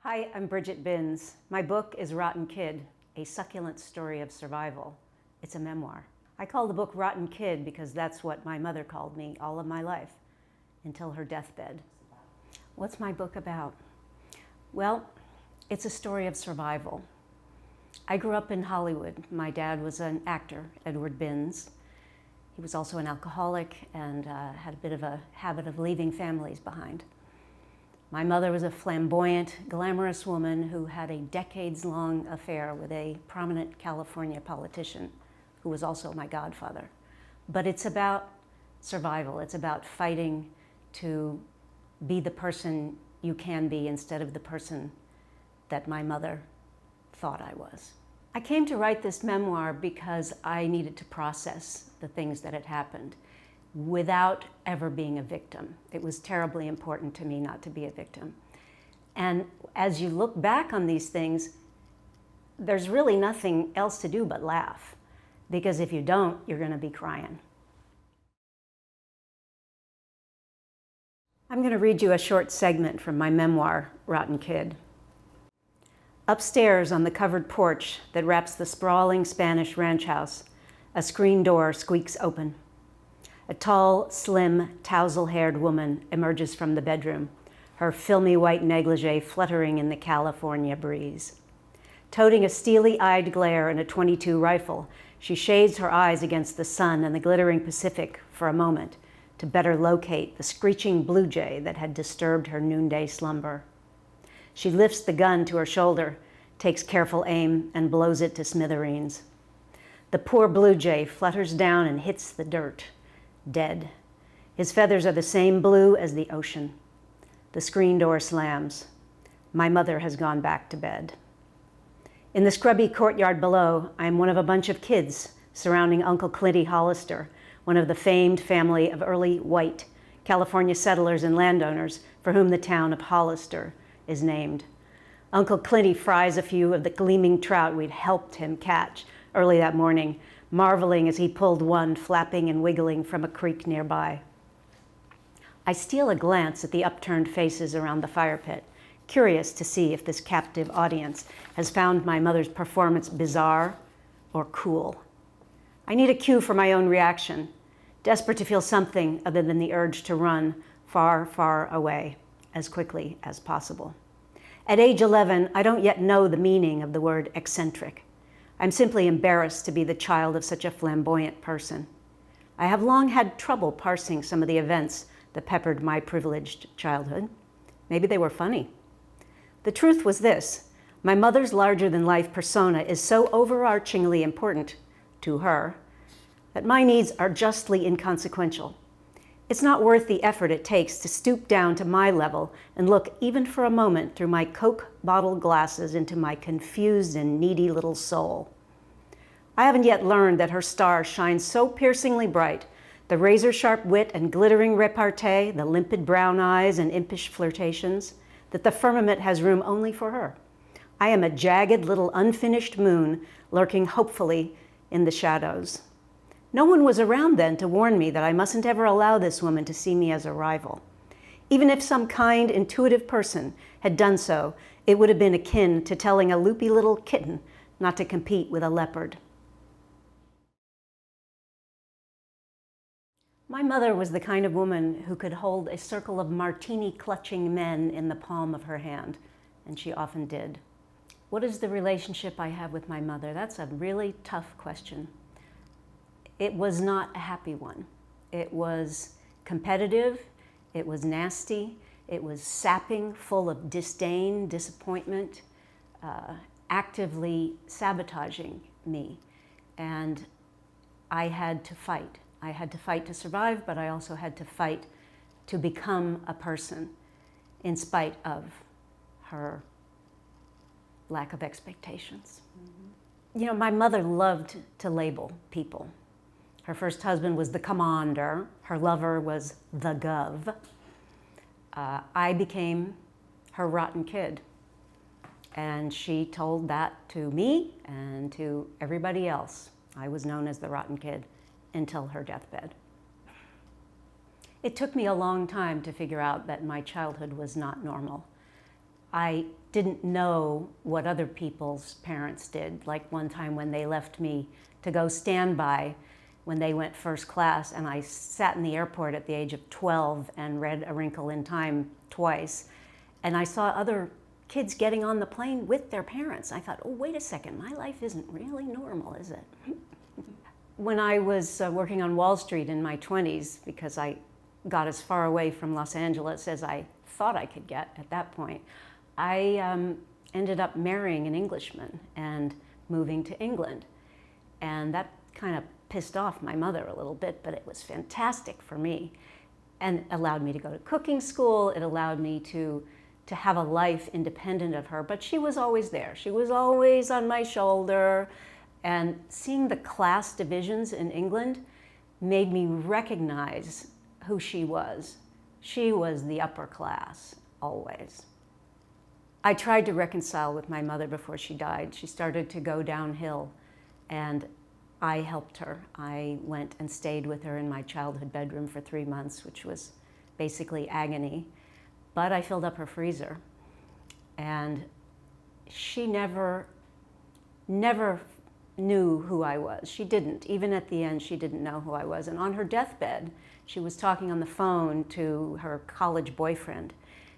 Hi, I'm Brigit Binns. My book is Rottenkid, a succulent story of survival. It's a memoir. I call the book Rottenkid because that's what my mother called me all of my life, until her deathbed. What's my book about? Well, it's a story of survival. I grew up in Hollywood. My dad was an actor, Edward Binns. He was also an alcoholic and had a bit of a habit of leaving families behind. My mother was a flamboyant, glamorous woman who had a decades-long affair with a prominent California politician who was also my godfather. But it's about survival. It's about fighting to be the person you can be instead of the person that my mother thought I was. I came to write this memoir because I needed to process the things that had happened without ever being a victim. It was terribly important to me not to be a victim. And as you look back on these things, there's really nothing else to do but laugh, because if you don't, you're going to be crying. I'm going to read you a short segment from my memoir, Rottenkid. Upstairs on the covered porch that wraps the sprawling Spanish ranch house, a screen door squeaks open. A tall, slim, tousle-haired woman emerges from the bedroom, her filmy white negligee fluttering in the California breeze. Toting a steely-eyed glare and a .22 rifle, she shades her eyes against the sun and the glittering Pacific for a moment to better locate the screeching blue jay that had disturbed her noonday slumber. She lifts the gun to her shoulder, takes careful aim, and blows it to smithereens. The poor blue jay flutters down and hits the dirt. Dead. His feathers are the same blue as the ocean. The screen door slams. My mother has gone back to bed. In the scrubby courtyard below, I am one of a bunch of kids surrounding Uncle Clinty Hollister, one of the famed family of early white California settlers and landowners for whom the town of Hollister is named. Uncle Clinty fries a few of the gleaming trout we'd helped him catch early that morning, marveling as he pulled one flapping and wiggling from a creek nearby. I steal a glance at the upturned faces around the fire pit, curious to see if this captive audience has found my mother's performance bizarre or cool. I need a cue for my own reaction, desperate to feel something other than the urge to run far, far away as quickly as possible. At age 11, I don't yet know the meaning of the word eccentric. I'm simply embarrassed to be the child of such a flamboyant person. I have long had trouble parsing some of the events that peppered my privileged childhood. Maybe they were funny. The truth was this: my mother's larger-than-life persona is so overarchingly important to her that my needs are justly inconsequential. It's not worth the effort it takes to stoop down to my level and look even for a moment through my Coke bottle glasses into my confused and needy little soul. I haven't yet learned that her star shines so piercingly bright, the razor-sharp wit and glittering repartee, the limpid brown eyes and impish flirtations, that the firmament has room only for her. I am a jagged little unfinished moon lurking hopefully in the shadows. No one was around then to warn me that I mustn't ever allow this woman to see me as a rival. Even if some kind, intuitive person had done so, it would have been akin to telling a loopy little kitten not to compete with a leopard. My mother was the kind of woman who could hold a circle of martini-clutching men in the palm of her hand, and she often did. What is the relationship I have with my mother? That's a really tough question. It was not a happy one. It was competitive, it was nasty, it was sapping, full of disdain, disappointment, actively sabotaging me. And I had to fight. I had to fight to survive, but I also had to fight to become a person in spite of her lack of expectations. Mm-hmm. You know, my mother loved to label people. Her first husband was the commander. Her lover was the gov. I became her rotten kid. And she told that to me and to everybody else. I was known as the rotten kid until her deathbed. It took me a long time to figure out that my childhood was not normal. I didn't know what other people's parents did. Like one time when they left me to go standby when they went first class, and I sat in the airport at the age of 12 and read A Wrinkle in Time twice, and I saw other kids getting on the plane with their parents. I thought, oh, wait a second, my life isn't really normal, is it? When I was working on Wall Street in my 20s, because I got as far away from Los Angeles as I thought I could get at that point, I ended up marrying an Englishman and moving to England. And that kind of pissed off my mother a little bit, but it was fantastic for me and allowed me to go to cooking school. It allowed me to have a life independent of her, but she was always there. She was always on my shoulder, and seeing the class divisions in England made me recognize who she was. She was the upper class, always. I tried to reconcile with my mother before she died. She started to go downhill, and I helped her. I went and stayed with her in my childhood bedroom for 3 months, which was basically agony. But I filled up her freezer, and she never knew who I was. She didn't. Even at the end, she didn't know who I was. And on her deathbed, she was talking on the phone to her college boyfriend,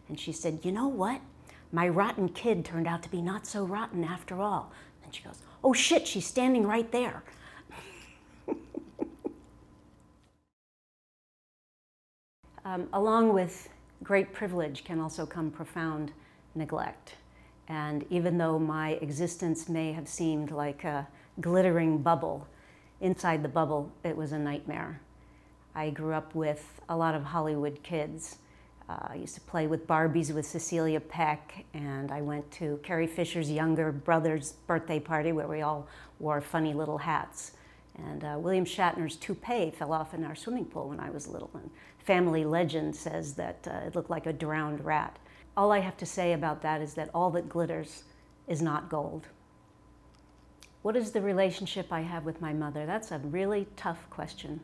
and she said, you know what? My rotten kid turned out to be not so rotten after all. And she goes, oh shit, she's standing right there. Along with great privilege can also come profound neglect. And even though my existence may have seemed like a glittering bubble, inside the bubble, it was a nightmare. I grew up with a lot of Hollywood kids. I used to play with Barbies with Cecilia Peck, and I went to Carrie Fisher's younger brother's birthday party where we all wore funny little hats. And William Shatner's toupee fell off in our swimming pool when I was little, and family legend says that it looked like a drowned rat. All I have to say about that is that all that glitters is not gold. What is the relationship I have with my mother? That's a really tough question.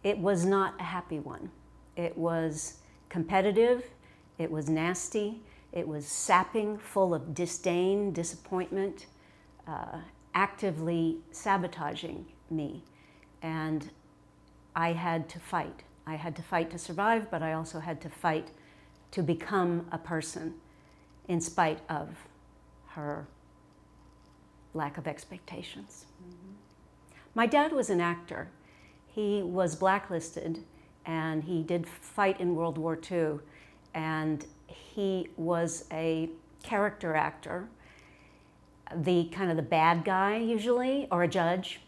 It was not a happy one. It was competitive, it was nasty, it was sapping, full of disdain, disappointment, actively sabotaging me. And I had to fight. I had to fight to survive, but I also had to fight to become a person in spite of her lack of expectations. Mm-hmm. My dad was an actor. He was blacklisted, and he did fight in World War II, and he was a character actor, the kind of the bad guy usually, or a judge.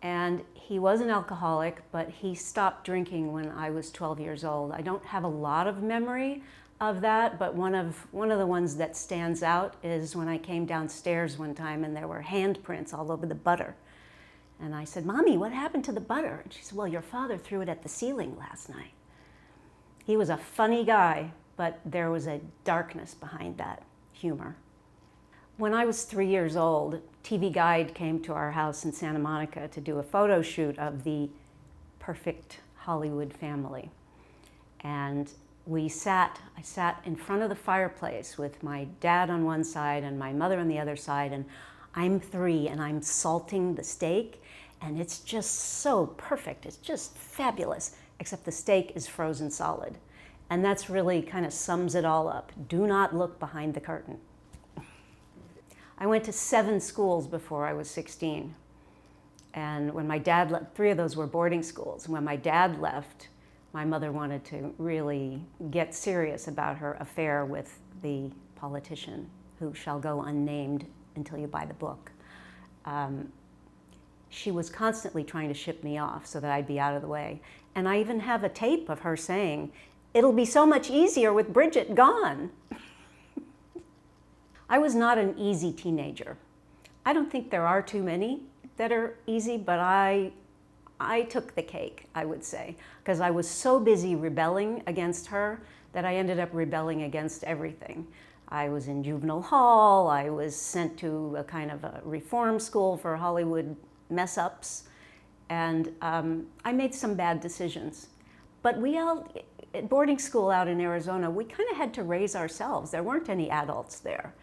And he was an alcoholic, but he stopped drinking when I was 12 years old. I don't have a lot of memory of that, but one of the ones that stands out is when I came downstairs one time and there were handprints all over the butter. And I said, Mommy, what happened to the butter? And she said, well, your father threw it at the ceiling last night. He was a funny guy, but there was a darkness behind that humor. When I was 3 years old, TV Guide came to our house in Santa Monica to do a photo shoot of the perfect Hollywood family. And I sat in front of the fireplace with my dad on one side and my mother on the other side, and I'm 3 and I'm salting the steak, and it's just so perfect. It's just fabulous, except the steak is frozen solid. And that's really kind of sums it all up. Do not look behind the curtain. I went to 7 schools before I was 16. And when my dad left, 3 of those were boarding schools. When my dad left, my mother wanted to really get serious about her affair with the politician who shall go unnamed until you buy the book. She was constantly trying to ship me off so that I'd be out of the way. And I even have a tape of her saying, it'll be so much easier with Brigit gone. I was not an easy teenager. I don't think there are too many that are easy, but I took the cake, I would say, because I was so busy rebelling against her that I ended up rebelling against everything. I was in juvenile hall, I was sent to a kind of a reform school for Hollywood mess-ups, and I made some bad decisions. But at boarding school out in Arizona, we kind of had to raise ourselves. There weren't any adults there.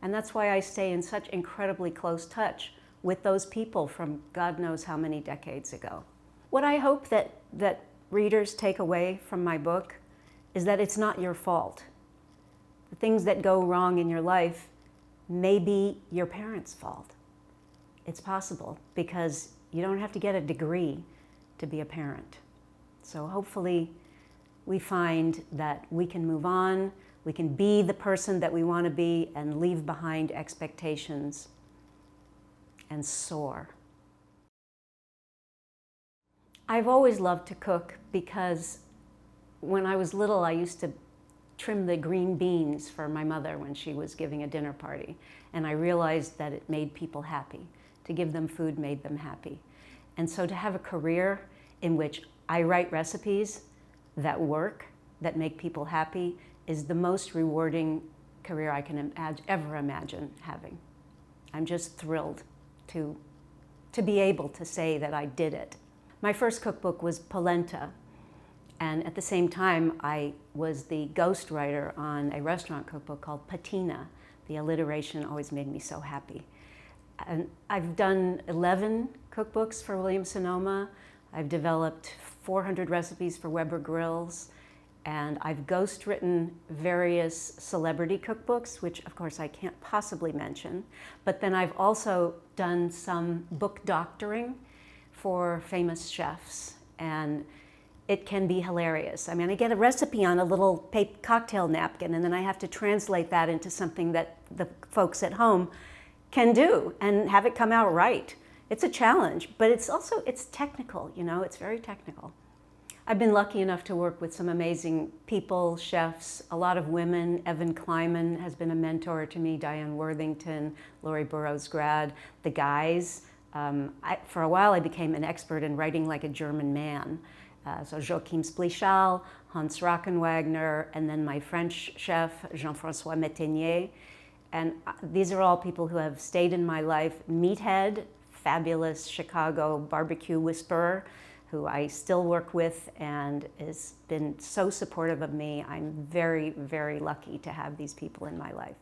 And that's why I stay in such incredibly close touch with those people from God knows how many decades ago. What I hope that readers take away from my book is that it's not your fault. The things that go wrong in your life may be your parents' fault. It's possible, because you don't have to get a degree to be a parent. So hopefully we find that we can move on, we can be the person that we want to be and leave behind expectations and soar. I've always loved to cook because when I was little, I used to trim the green beans for my mother when she was giving a dinner party. And I realized that it made people happy. To give them food made them happy. And so to have a career in which I write recipes that work, that make people happy, is the most rewarding career I can ever imagine having. I'm just thrilled to be able to say that I did it. My first cookbook was polenta, and at the same time I was the ghostwriter on a restaurant cookbook called Patina. The alliteration always made me so happy. And I've done 11 cookbooks for Williams-Sonoma. I've developed 400 recipes for Weber Grills, and I've ghostwritten various celebrity cookbooks, which of course I can't possibly mention. But then I've also done some book doctoring for famous chefs, and it can be hilarious. I mean, I get a recipe on a little cocktail napkin, and then I have to translate that into something that the folks at home can do and have it come out right. It's a challenge, but it's technical, you know, it's very technical. I've been lucky enough to work with some amazing people, chefs, a lot of women. Evan Kleiman has been a mentor to me, Diane Worthington, Laurie Burroughs-Grad, the guys. For a while I became an expert in writing like a German man. So Joachim Splichal, Hans Rockenwagner, and then my French chef, Jean-François Métainier. And these are all people who have stayed in my life. Meathead, fabulous Chicago barbecue whisperer, who I still work with and has been so supportive of me. I'm very, very lucky to have these people in my life.